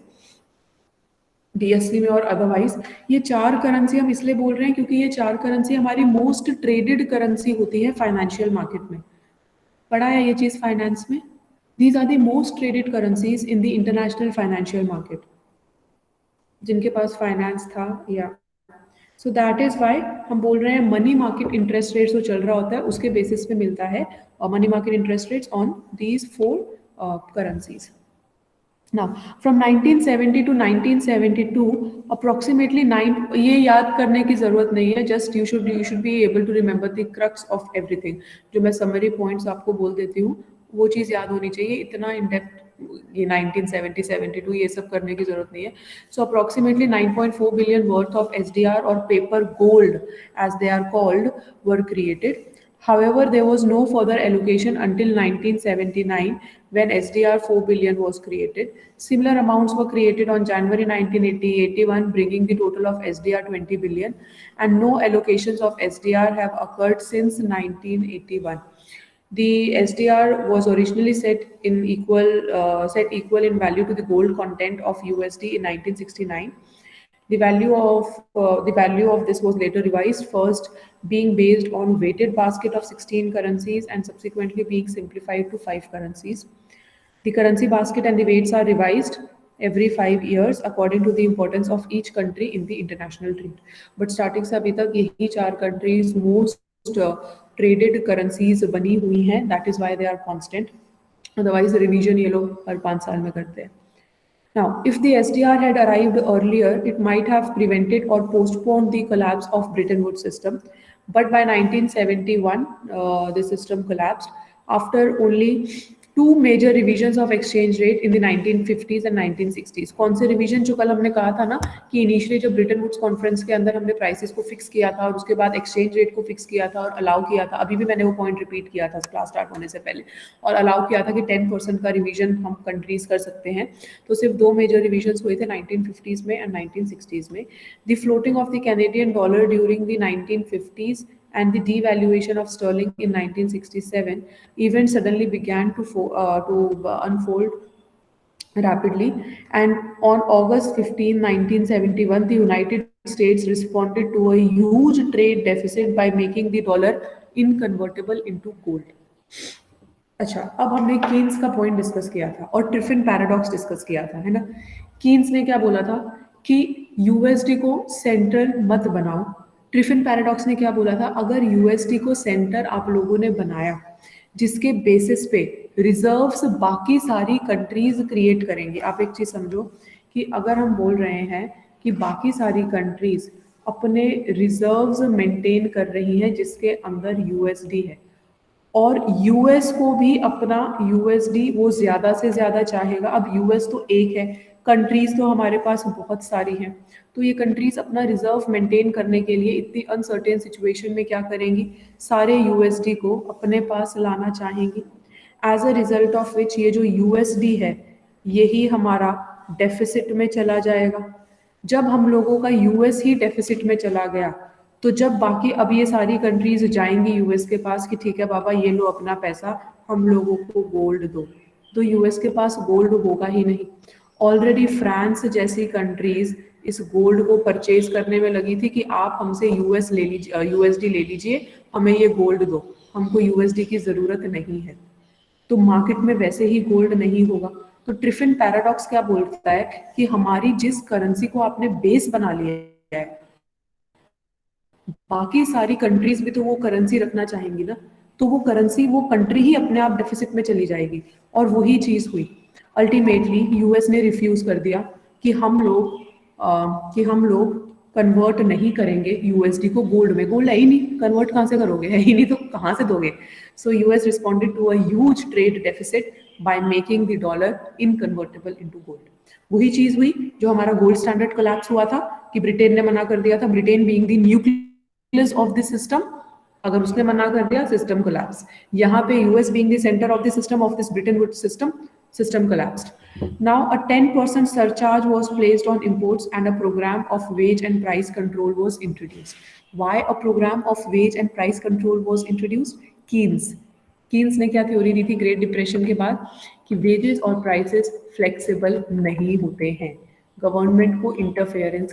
DSC में और अदरवाइज, ये चार करेंसी हम इसलिए बोल रहे हैं क्योंकि ये चार करेंसी हमारी मोस्ट ट्रेडेड करेंसी होती है फाइनेंशियल मार्केट में. पढ़ा है ये चीज फाइनेंस में. These are the most traded currencies in the international financial market. जिनके पास फाइनेंस था या सो दैट इज वाई हम बोल रहे हैं मनी मार्केट इंटरेस्ट रेट्स जो चल रहा होता है उसके बेसिस पे मिलता है और money market interest rates on these 4 currencies. Now, from 1970 to 1972, approximately 9. ये याद करने की जरूरत नहीं है. Just you should be able to remember the crux of everything. जो मैं summary points आपको बोल देती हूँ वो चीज़ याद होनी चाहिए. इतना in depth ये 1970, 72 ये सब करने की जरूरत नहीं है. So approximately 9.4 billion worth of SDR or paper gold, as they are called, were created. However, there was no further allocation until 1979 when SDR 4 billion was created. Similar amounts were created on January 1981, bringing the total of SDR 20 billion, and no allocations of SDR have occurred since 1981. The SDR was originally set equal in value to the gold content of USD in 1969. The value of this was later revised, first being based on weighted basket of 16 currencies and subsequently being simplified to 5 currencies. The currency basket and the weights are revised every 5 years according to the importance of each country in the international trade. But starting से अभी तक यही 4 countries most traded currencies बनी हुई हैं. That is why they are constant. Otherwise revision ये लोग हर 5 साल में करते हैं. Now, if the SDR had arrived earlier, it might have prevented or postponed the collapse of Bretton Woods system. But by 1971, the system collapsed after only 2 major revisions of exchange rate in the 1950s and 1960s. कौन से revision? जो कल हमने कहा था ना कि initially जब ब्रिटेन वुड्स कॉन्फ्रेंस के अंदर हमने प्राइसेस को फिक्स किया था और उसके बाद एक्सचेंज रेट को फिक्स किया था और अलाउ किया था. अभी भी मैंने वो पॉइंट रिपीट किया था क्लास स्टार्ट होने से पहले, और अलाउ किया था कि 10% का रिवीजन हम कंट्रीज कर सकते हैं. तो सिर्फ 2 मेजर रिवीजन हुए थे 1950s में एंड 1960s में. The floating of the Canadian dollar during the 1950s and the devaluation of sterling in 1967, events suddenly began to unfold rapidly. And on August 15, 1971, the United States responded to a huge trade deficit by making the dollar inconvertible into gold. अच्छा, अब हमने Keynes का point discuss किया था और ट्रिफिन paradox discuss किया था, है ना. कीन्स ने क्या बोला था कि यूएसडी को सेंटर मत बनाओ. ट्रिफिन पैराडॉक्स ने क्या बोला था, अगर यूएसडी को सेंटर आप लोगों ने बनाया जिसके बेसिस पे रिजर्व्स बाकी सारी कंट्रीज क्रिएट करेंगे. आप एक चीज समझो कि अगर हम बोल रहे हैं कि बाकी सारी कंट्रीज अपने रिजर्व्स मेंटेन कर रही हैं जिसके अंदर यूएसडी है और यूएस को भी अपना यूएसडी वो ज्यादा से ज्यादा चाहेगा. अब यूएस तो एक है, कंट्रीज तो हमारे पास बहुत सारी हैं, तो ये कंट्रीज अपना रिजर्व मेंटेन करने के लिए इतनी अनसर्टेन सिचुएशन में क्या करेंगी, सारे यूएसडी को अपने पास लाना चाहेंगी. As a result of which ये जो यूएसडी है यही हमारा डेफिसिट में चला जाएगा. जब हम लोगों का यूएस ही डेफिसिट में चला गया तो जब बाकी अब ये सारी कंट्रीज जाएंगी यूएस के पास कि ठीक है बाबा ये लो अपना पैसा, हम लोगों को गोल्ड दो, तो यूएस के पास गोल्ड होगा ही नहीं. ऑलरेडी फ्रांस जैसी कंट्रीज इस गोल्ड को परचेज करने में लगी थी कि आप हमसे यूएसडी ले लीजिए, हमें ये गोल्ड दो, हमको यूएसडी की जरूरत नहीं है. तो मार्केट में वैसे ही गोल्ड नहीं होगा. तो ट्रिफिन पैराडॉक्स क्या बोलता है कि हमारी जिस करेंसी को आपने बेस बना लिया है बाकी सारी कंट्रीज भी तो वो करेंसी रखना चाहेंगी ना, तो वो करेंसी वो कंट्री ही अपने आप डेफिसिट में चली जाएगी. और वही चीज हुई. अल्टीमेटली यूएस ने रिफ्यूज कर दिया कि हम लोग कन्वर्ट नहीं करेंगे यूएसडी को गोल्ड में, गोल्ड है ही नहीं, कन्वर्ट कहाँ से करोगे, है ही नहीं तो कहाँ से दोगे. So US responded to a huge trade deficit by making the dollar inconvertible into gold. वही चीज हुई जो हमारा गोल्ड स्टैंडर्ड कोलैप्स हुआ था कि ब्रिटेन ने मना कर दिया था, Britain being the nucleus of the system, अगर उसने मना कर दिया सिस्टम कोलैप्स. यहाँ पे US being the centre of the system of this Britain would system, system collapsed. Now a 10% surcharge was placed on imports and a program of wage and price control was introduced. Why a program of wage and price control was introduced? Keynes ने क्या theory दी थी great depression के बाद कि wages और prices flexible नहीं होते हैं, गवर्नमेंट के इंटरफेरेंस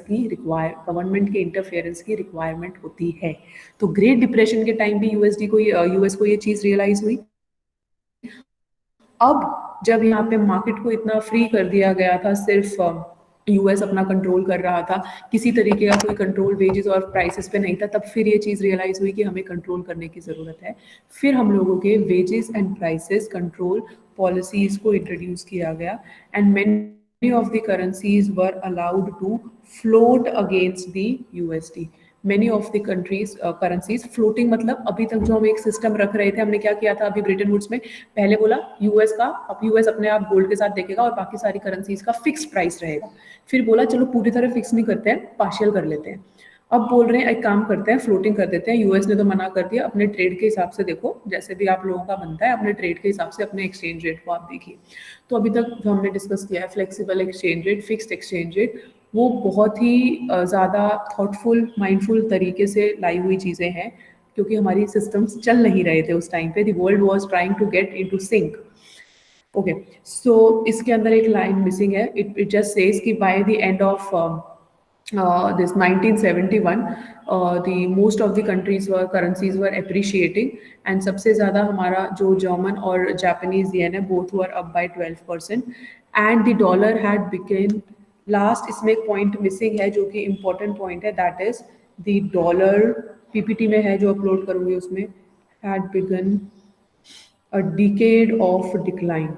की रिक्वायरमेंट होती है. तो ग्रेट डिप्रेशन के टाइम भी यूएस को ये चीज रियलाइज हुई. अब जब यहाँ पे मार्केट को इतना फ्री कर दिया गया था, सिर्फ यूएस अपना कंट्रोल कर रहा था, किसी तरीके का कोई कंट्रोल वेजेस और प्राइसेस पे नहीं था, तब फिर ये चीज़ रियलाइज हुई कि हमें कंट्रोल करने की ज़रूरत है. फिर हम लोगों के wages and prices control policies को इंट्रोड्यूस किया गया and many of the currencies were allowed to float against the USD. Many of the countries currencies floating मतलब अभी तक जो हम एक सिस्टम रख रहे थे, हमने क्या किया था अभी ब्रिटेन वुड्स में, पहले बोला यूएस का, अब यूएस अपने आप गोल्ड के साथ देखेगा और बाकी सारी करेंसीज का फिक्स प्राइस रहेगा. फिर बोला चलो पूरी तरह फिक्स नहीं करते हैं, पार्शियल कर लेते हैं. अब बोल रहे हैं एक काम करते हैं फ्लोटिंग कर देते हैं. यूएस ने तो मना कर दिया, अपने ट्रेड के हिसाब से देखो, जैसे भी आप लोगों का बनता है अपने ट्रेड के हिसाब से अपने एक्सचेंज रेट को आप देखिए. तो अभी तक जो हमने डिस्कस किया है flexible exchange rate, fixed exchange rate, वो बहुत ही ज़्यादा थॉटफुल माइंडफुल तरीके से लाई हुई चीज़ें हैं, क्योंकि हमारी सिस्टम्स चल नहीं रहे थे उस टाइम पे. The world was trying to get into sync. Okay, so इसके अंदर एक लाइन मिसिंग है. इट जस्ट सेज कि by the end of this 1971 the most of the currencies were appreciating and सबसे ज़्यादा हमारा जो जर्मन और जापानीज येन है both were up by 12% and the dollar had become last. इसमें एक पॉइंट मिसिंग है जो कि इम्पोर्टेंट पॉइंट है, that is the dollar, PPT में है जो अपलोड करूँगी उसमें, had begun a decade of decline.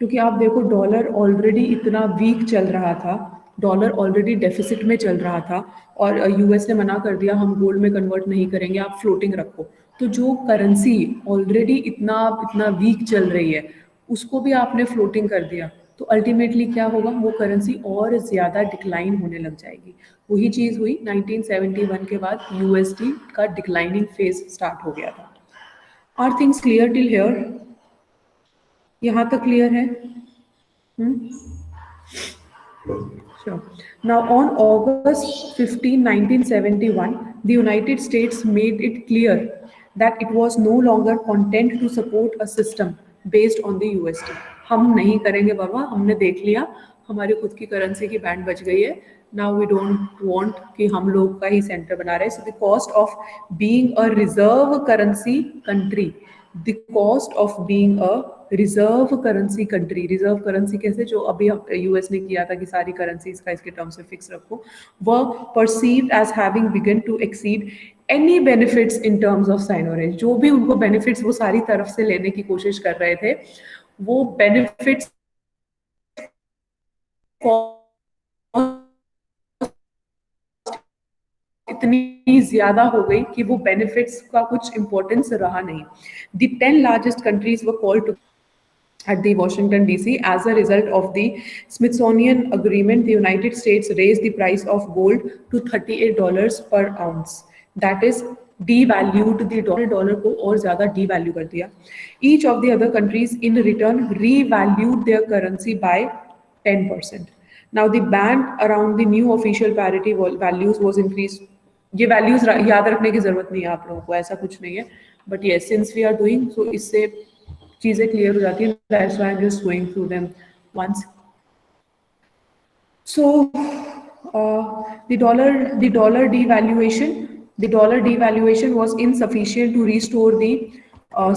क्योंकि आप देखो डॉलर ऑलरेडी इतना वीक चल रहा था, डॉलर ऑलरेडी डेफिसिट में चल रहा था और यूएस ने मना कर दिया हम गोल्ड में कन्वर्ट नहीं करेंगे, आप फ्लोटिंग रखो. तो जो करेंसी ऑलरेडी इतना वीक चल रही है उसको भी आपने फ्लोटिंग कर दिया, तो अल्टीमेटली क्या होगा, वो करेंसी और ज़्यादा डिक्लाइन होने लग जाएगी. वही चीज़ हुई 1971 के बाद यूएसडी का डिक्लाइनिंग फेज स्टार्ट हो गया था. Are things clear till here? यहाँ तक क्लियर है? Sure. Now, on August 15, 1971, the United States made it clear that it was no longer content to support a system based on the USD. हम नहीं करेंगे बाबा, हमने देख लिया, हमारी खुद की करेंसी की बैंड बच गई है. Now we don't want कि हम लोग का ही सेंटर बना रहे. So the cost of being a reserve currency country, the cost of being a reserve currency country, reserve currency कैसे, जो अभी यूएस ने किया था कि सारी करेंसीज का इसके टर्म से फिक्स रखो, वह perceived as having begun to exceed any benefits in terms of seigniorage. जो भी उनको बेनिफिट्स वो सारी तरफ से लेने की कोशिश कर रहे थे, वो बेनिफिट्स इतनी ज्यादा हो गई कि वो बेनिफिट्स का कुछ इंपॉर्टेंस रहा नहीं. The 10 largest countries were called to at the Washington DC. As a result of the Smithsonian Agreement, the United States raised the price of gold to $38 per ounce. That is devalued the dollar को और ज़्यादा devalue कर दिया. Each of the other countries in return revalued their currency by 10%. Now the band around the new official parity values was increased. ये values याद रखने की जरूरत नहीं है आप लोगों को, ऐसा कुछ नहीं है. But yes, since we are doing so, इससे चीजें क्लियर हो जाती है. That's why I'm just going through them once. So the dollar devaluation was insufficient to restore the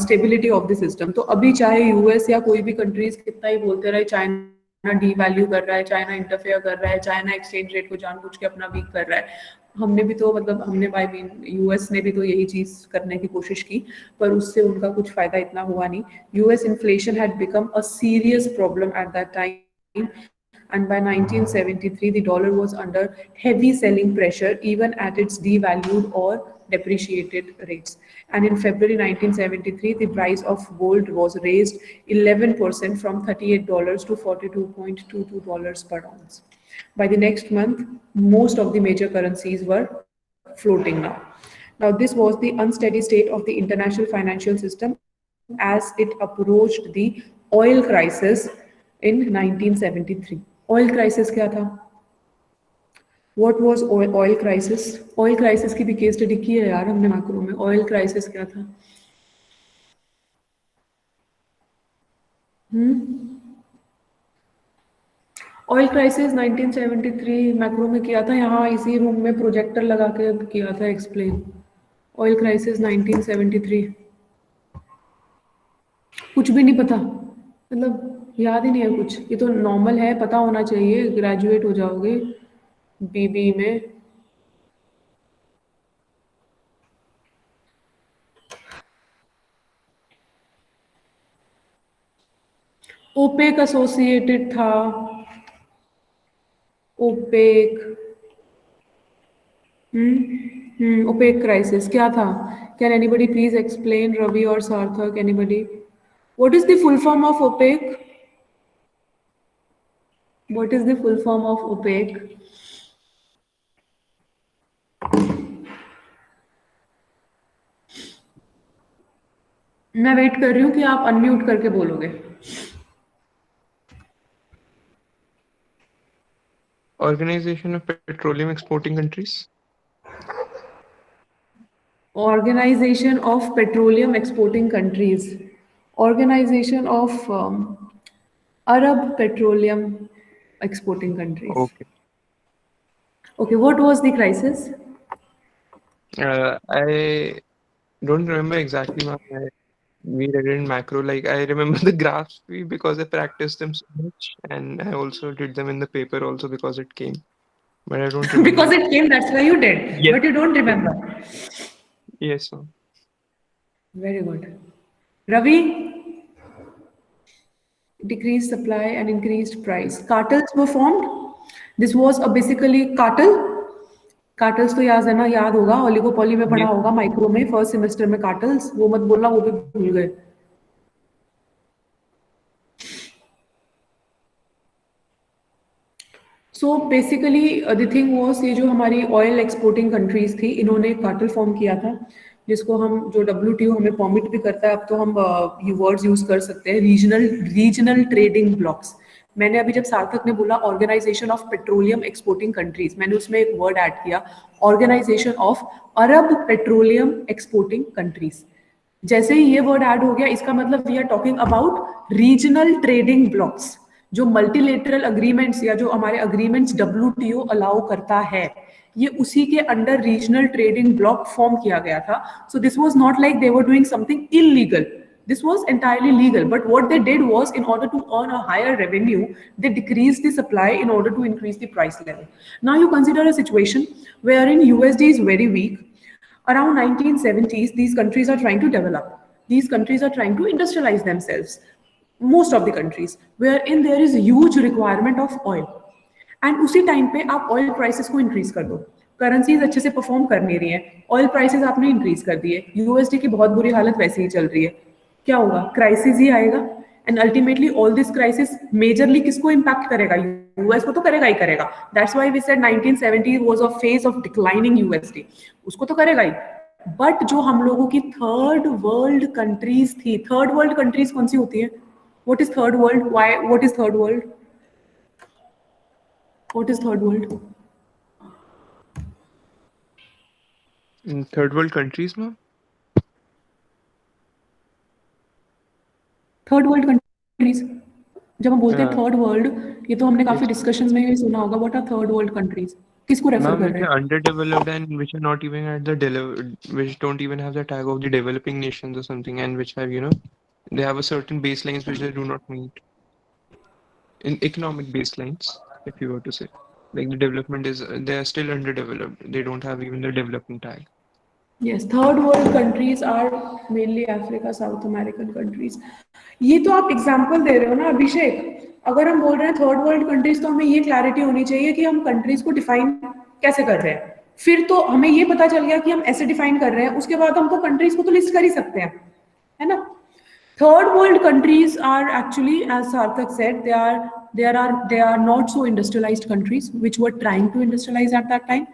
stability of the system. तो अभी चाहे यूएस या कोई भी कंट्रीज कितना ही बोलते रहे चाइना डीवैल्यू कर रहा है, चाइना इंटरफेयर कर रहा है, चाइना एक्सचेंज रेट को जानबूझ के अपना वीक कर रहा है, हमने भी तो यूएस ने भी तो यही चीज करने की कोशिश की, पर उससे उनका कुछ फायदा इतना हुआ नहीं. US inflation had become a serious problem at that time and by 1973 the dollar was under heavy selling pressure even at its devalued or depreciated rates. And in February 1973 the price of gold was raised 11% from $38 to $42.22 per ounce. By the next month, most of the major currencies were floating now. Now, this was the unsteady state of the international financial system as it approached the oil crisis in 1973. Oil crisis क्या था? What was oil crisis? Oil crisis की भी case study की है यार हमने macro में. Oil crisis क्या था? ऑयल क्राइसिस 1973 मैक्रो में किया था. यहाँ इसी रूम में प्रोजेक्टर लगा के किया था एक्सप्लेन. Oil crisis 1973. कुछ भी नहीं पता, मतलब याद ही नहीं है कुछ. ये तो नॉर्मल है, पता होना चाहिए, ग्रेजुएट हो जाओगे बीबी में. ओपेक एसोसिएटेड था. ओपेक ओपेक क्राइसिस क्या था? Can anybody please explain? Ravi और Sarthak, anybody? What is the full form of OPEC? What is the full form of OPEC? मैं वेट कर रही हूँ कि आप अनम्यूट करके बोलोगे. Organization of Petroleum Exporting Countries. Organization of Petroleum Exporting Countries. Organization of Arab Petroleum Exporting Countries. Okay. Okay, what was the crisis? I don't remember exactly. We read it in macro. Like I remember the graphs because I practiced them so much, and I also did them in the paper also because it came. But I don't remember. Because it came, that's why you did. Yes. But you don't remember. Yes, ma'am. Very good. Ravi? Decreased supply and increased price. Cartels were formed. This was a basically cartel. Cartels तो याद है ना, याद होगा, oligopoly में पढ़ा होगा micro में फर्स्ट सेमेस्टर में. कार्टल्स वो मत बोलना, वो भी भूल गए. So basically the thing was, ये जो हमारी ऑयल एक्सपोर्टिंग कंट्रीज थी, इन्होंने एक कार्टल फॉर्म किया था जिसको हम, जो WTO हमें परमिट भी करता है अब तो, हम ये वर्ड्स यूज कर सकते हैं, रीजनल ट्रेडिंग ब्लॉक्स. मैंने अभी जब सार्थक ने बोला organisation of petroleum exporting countries, मैंने उसमें एक वर्ड ऐड किया, organisation of Arab petroleum exporting countries. जैसे ही ये वर्ड ऐड हो गया, इसका मतलब we are talking about regional trading blocs. जो मल्टीलेटरल अग्रीमेंट्स या जो हमारे अग्रीमेंट्स WTO अलाउ करता है, ये उसी के under regional trading block form किया गया था. सो this was not like they were doing something illegal. This was entirely legal, but what they did was, in order to earn a higher revenue, they decreased the supply in order to increase the price level. Now you consider a situation wherein USD is very weak. Around 1970s, these countries are trying to develop. These countries are trying to industrialize themselves. Most of the countries, wherein there is huge requirement of oil. And उसी time पे आप oil prices को increase कर दो. Currencies अच्छे से perform कर नहीं रही है, ऑयल प्राइसेस आपने इंक्रीज कर दिए, USD की बहुत बुरी हालत वैसे ही चल रही है. क्या होगा? क्राइसिस ही आएगा. And ultimately all this crisis majorly किसको इम्पैक्ट करेगा? यूएस को तो करेगा ही करेगा. That's why we said 1970 was a phase of declining USD. उसको तो करेगा ही. बट जो हम लोगों की थर्ड वर्ल्ड कंट्रीज थी, थर्ड वर्ल्ड कंट्रीज कौन सी होती है? What is third world? Why, what is third world? What is third world? In third world countries, ma'am. Third world countries, जब हम बोलते हैं थर्ड वर्ल्ड, ये तो हमने काफी डिस्कशंस में भी सुना होगा. What are third world countries? किसको रेफर कर रहे हैं? Underdeveloped and which are not even at the which don't even have the tag of the developing nations or something, and which have, they have a certain baselines which they do not meet. In economic baselines, if you were to say, like the development is, they are still underdeveloped. They don't have even the developing tag. Yes, third world countries are mainly Africa, south American countries. ये तो आप example दे रहे हो ना अभिषेक। अगर हम बोल रहे हैं थर्ड वर्ल्ड कंट्रीज, तो हमें ये क्लैरिटी होनी चाहिए कि हम कंट्रीज को डिफाइन कैसे कर रहे हैं। फिर तो हमें ये पता चल गया कि हम ऐसे डिफाइन कर रहे हैं, उसके बाद हम तो कंट्रीज को तो लिस्ट कर ही सकते हैं, है ना। Third world countries are actually, as Sarthak said, they are not so industrialized countries which were trying to industrialize at that time,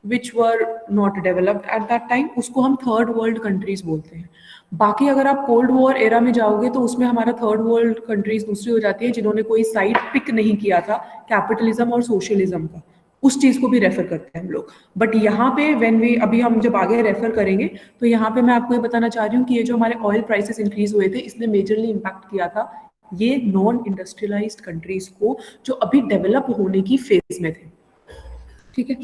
which were not developed at that time. उसको हम third world countries बोलते हैं। बाकी अगर आप cold war era में जाओगे तो उसमें हमारा थर्ड वर्ल्ड कंट्रीज दूसरी हो जाती है, जिन्होंने कोई साइड पिक नहीं किया था कैपिटलिज्म और सोशलिज्म का। उस चीज को भी रेफर करते हैं हम लोग। बट यहाँ पे अभी हम जब आगे रेफर करेंगे तो यहाँ पे मैं आपको ये बताना चाह रही हूँ कि ये जो हमारे ऑयल प्राइसेस इंक्रीज हुए थे, इसने मेजरली इम्पैक्ट किया था ये नॉन इंडस्ट्रियलाइज्ड कंट्रीज को, जो अभी डेवलप होने की फेज में थे। ठीक है,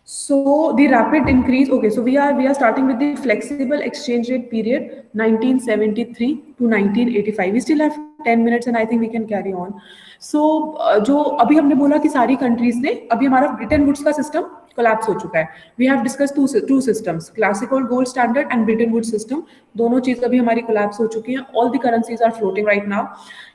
so the rapid increase, okay, so we are starting with the flexible exchange rate period 1973 to 1985. We still have 10 minutes and I think we can carry on. So जो अभी हमने बोला कि सारी कंट्रीज ने, अभी हमारा ब्रिटेन वुड्स का सिस्टम कोलैप्स हो चुका है। We have discuss two systems, classic और gold standard and Bretton Woods system, दोनों चीज अभी हमारी कोलैप्स हो चुकी हैं। All the currencies are floating right now.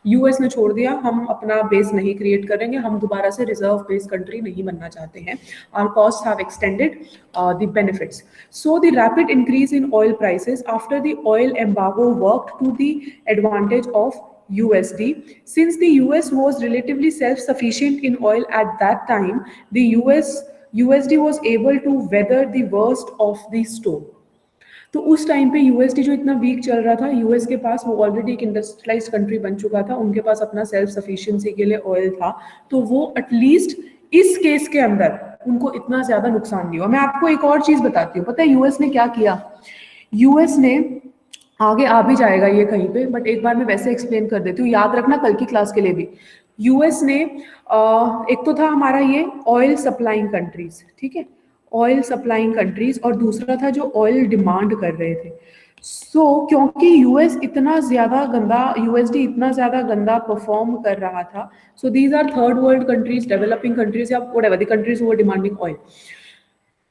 US ने छोड़ दिया, हम अपना बेस नहीं क्रिएट करेंगे, हम दोबारा से रिजर्व बेस्ड कंट्री नहीं बनना चाहते हैं। Our cost have extended the benefits. So the rapid increase in oil prices after the oil embargo worked to the advantage of USD. Since the US was relatively self-sufficient in oil at that time, the USD was able to weather the worst of the storm. तो उस time पे USD जो इतना week चल रहा था, US के पास, वो ऑलरेडी एक इंडस्ट्रियलाइज्ड कंट्री बन चुका था, उनके पास अपना सेल्फ सफिशिएंसी के लिए ऑयल था, तो वो एटलीस्ट इस केस के अंदर उनको इतना ज्यादा नुकसान नहीं हुआ। मैं आपको एक और चीज बताती हूँ, पता है यूएस ने क्या किया? यूएस ने, आगे आ भी जाएगा ये कहीं पे, बट एक बार मैं वैसे एक्सप्लेन कर देती हूँ, याद रखना कल की क्लास के लिए भी। यूएस ने एक तो था हमारा ये ऑयल सप्लाइंग कंट्रीज, ठीक है, ऑयल सप्लाइंग कंट्रीज, और दूसरा था जो ऑयल डिमांड कर रहे थे। क्योंकि यूएस इतना ज्यादा गंदा, यूएसडी इतना ज्यादा गंदा परफॉर्म कर रहा था, so these are third world countries, developing countries या whatever the countries who are demanding oil.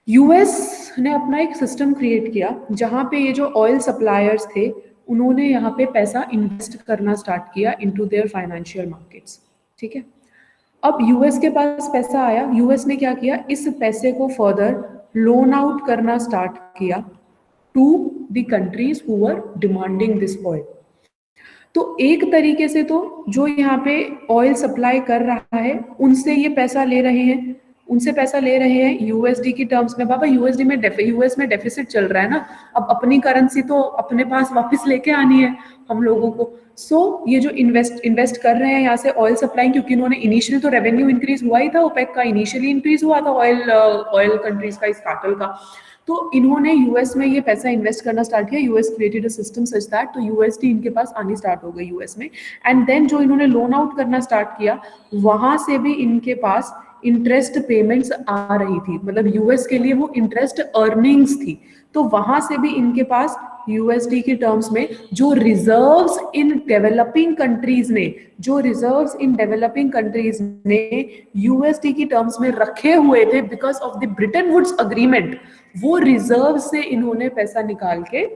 US ने अपना एक सिस्टम क्रिएट किया जहां पे ये जो ऑयल सप्लायर्स थे, उन्होंने यहाँ पे पैसा इन्वेस्ट करना स्टार्ट किया इनटू देयर फाइनेंशियल मार्केट्स, ठीक है। अब यूएस के पास पैसा आया, यूएस ने क्या किया, इस पैसे को फर्दर लोन आउट करना स्टार्ट किया to the countries who were demanding this oil. तो एक तरीके से तो जो यहाँ पे ऑयल सप्लाई कर रहा है उनसे ये पैसा ले रहे हैं, उनसे पैसा ले रहे हैं यूएसडी की टर्म्स में। बाबा यूएसडी में यूएस में डेफिसिट चल रहा है ना, अब अपनी करेंसी तो अपने पास वापस लेके आनी है हम लोगों को। ये जो इन्वेस्ट कर रहे हैं यहाँ से ऑयल सप्लाई, क्योंकि इन्होंने इनिशियली तो रेवेन्यू इंक्रीज हुआ ही था, ओपेक का इनिशियली इंक्रीज हुआ था ऑयल कंट्रीज का, इस कार्टेल का, तो इन्होंने यूएस में ये पैसा इन्वेस्ट करना स्टार्ट किया। US created a system such that, तो यूएसडी इनके पास आनी स्टार्ट हो गई यूएस में। एंड देन जो इन्होंने लोन आउट करना स्टार्ट किया, वहां से भी इनके पास इंटरेस्ट पेमेंट्स आ रही थी, मतलब यूएस के लिए वो इंटरेस्ट अर्निंग्स थी, तो वहां से भी इनके पास यूएसडी की टर्म्स में जो रिजर्व्स इन डेवलपिंग कंट्रीज ने यूएसडी की टर्म्स में रखे हुए थे because of the Bretton Woods agreement, वो रिजर्व से इन्होंने पैसा निकाल के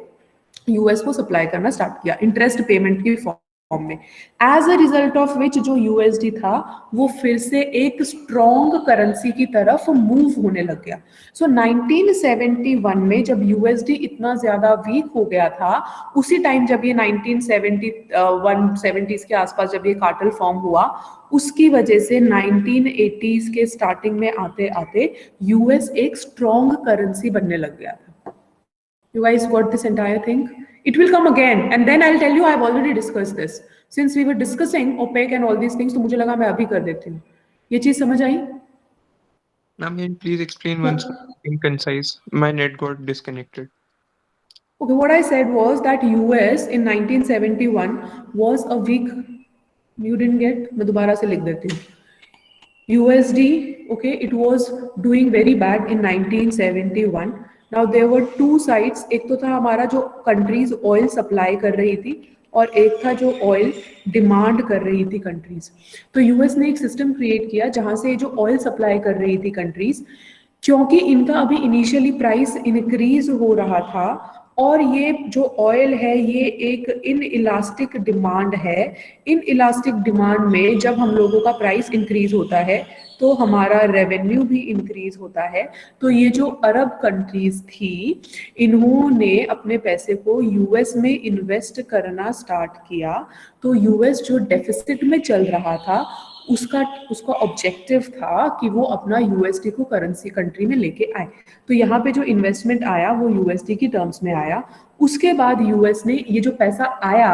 यूएस को सप्लाई करना स्टार्ट किया इंटरेस्ट पेमेंट की फॉर्म में। As a result of which जो यूएसडी था वो फिर से एक स्ट्रॉन्ग करेंसी की तरफ मूव होने लग गया। 1971 में जब यूएसडी इतना ज्यादा वीक हो गया था, उसी टाइम जब ये 1970s के आसपास जब ये कार्टेल फॉर्म हुआ, उसकी वजह से 1980s के स्टार्टिंग में आते आते यूएस एक स्ट्रॉन्ग करेंसी बनने लग गया था। You guys got this entire thing? It will come again, and then I'll tell you I've already discussed this. Since we were discussing OPEC and all these things, तो मुझे लगा मैं अभी कर देती हूँ। ये चीज समझ आई? Ma'am, please explain once in concise. My net got disconnected. Okay, what I said was that US in 1971 was a weak. You didn't get? मैं दोबारा से लिख देती हूँ। USD, okay, it was doing very bad in 1971. Now there were two sides. एक तो था हमारा जो कंट्रीज ऑयल सप्लाई कर रही थी, और एक था जो ऑयल डिमांड कर रही थी कंट्रीज। तो यूएस ने एक सिस्टम क्रिएट किया जहां से जो ऑयल सप्लाई कर रही थी कंट्रीज, क्योंकि इनका अभी इनिशियली प्राइस इंक्रीज हो रहा था और ये जो ऑयल है ये एक इन इलास्टिक डिमांड है। इन इलास्टिक डिमांड में जब हम लोगों का प्राइस इंक्रीज होता है तो हमारा रेवेन्यू भी इंक्रीज होता है। तो ये जो अरब कंट्रीज थी इन्होंने अपने पैसे को यूएस में इन्वेस्ट करना स्टार्ट किया। तो यूएस जो डेफिसिट में चल रहा था उसका ऑब्जेक्टिव था कि वो अपना यूएसडी को करेंसी कंट्री में लेके आए। तो यहाँ पे जो इन्वेस्टमेंट आया वो यूएसडी की टर्म्स में आया। उसके बाद यूएस ने ये जो पैसा आया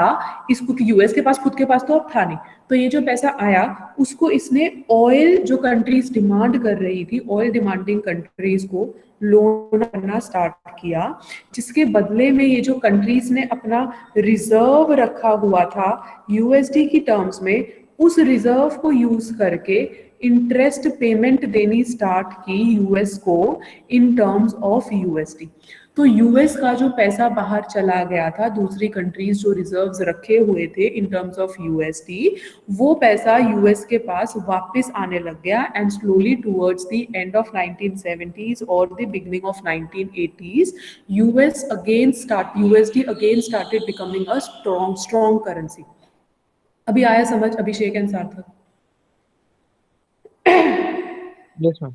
इसको, यूएस के पास खुद के पास तो अब था नहीं, तो ये जो पैसा आया उसको इसने ऑयल जो कंट्रीज डिमांड कर रही थी, ऑयल डिमांडिंग कंट्रीज को लोन करना स्टार्ट किया, जिसके बदले में ये जो कंट्रीज ने अपना रिजर्व रखा हुआ था यूएसडी की टर्म्स में, उस रिजर्व को यूज करके इंटरेस्ट पेमेंट देनी स्टार्ट की यूएस को इन टर्म्स ऑफ यूएसडी। तो यूएस का जो पैसा बाहर चला गया था, दूसरी कंट्रीज जो रिजर्व्स रखे हुए थे इन टर्म्स ऑफ यूएसडी, वो पैसा यूएस के पास वापस आने लग गया। And slowly towards the end of 1970s और the beginning of 1980s USD again started becoming a strong currency. अभी आया समझ अभिषेक एंड सार्थक? Yes, ma'am.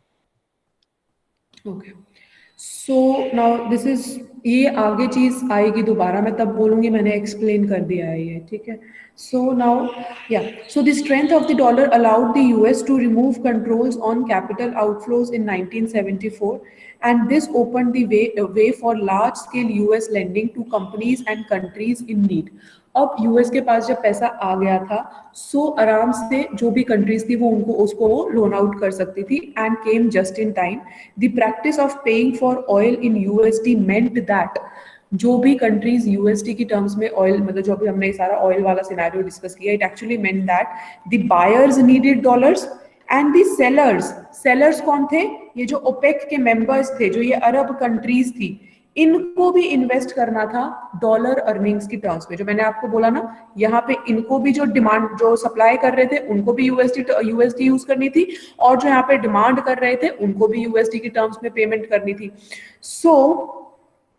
Okay, so now this is, ये आगे चीज आएगी दोबारा, मैं तब बोलूंगी, मैंने एक्सप्लेन कर दिया है ये, ठीक है। So now so the strength of the dollar allowed the US to remove controls on capital outflows in 1974 and this opened the way for large scale US lending to companies and countries in need. अब US के पास जब पैसा आ गया था सो आराम से जो भी कंट्रीज थी वो उसको लोन आउट कर सकती थी and came just in time. The practice of paying for oil in USD meant that जो भी कंट्रीज यूएसडी की टर्म्स में ऑयल, मतलब जो अभी हमने सारा ऑयल वाला सिनेरियो डिस्कस किया, it actually meant that the buyers needed dollars and the sellers कौन थे? ये जो ओपेक के मेंबर्स थे, जो ये अरब कंट्रीज थी, इनको भी इन्वेस्ट करना था डॉलर अर्निंग्स की टर्म्स में। जो मैंने आपको बोला ना, यहाँ पे इनको भी जो डिमांड, जो सप्लाई कर रहे थे उनको भी यूएसडी यूज करनी थी, और जो यहाँ पे डिमांड कर रहे थे उनको भी यूएसडी की टर्म्स में पेमेंट करनी थी। सो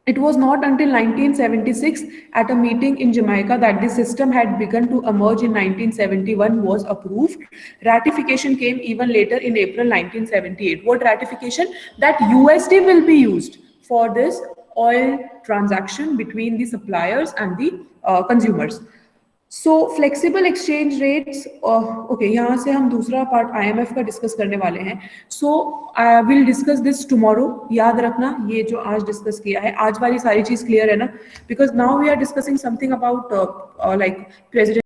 it was not until 1976 at a meeting in Jamaica that the system had begun to emerge in 1971 was approved. Ratification came even later in April 1978. What ratification? That USD will be used for this oil transaction between the suppliers and the consumers. So flexible exchange rates, okay, यहाँ से हम दूसरा part IMF का discuss करने वाले हैं। So I will discuss this tomorrow. याद रखना ये जो आज डिस्कस किया है, आज वाली सारी चीज क्लियर है ना? Because now we are discussing something about like president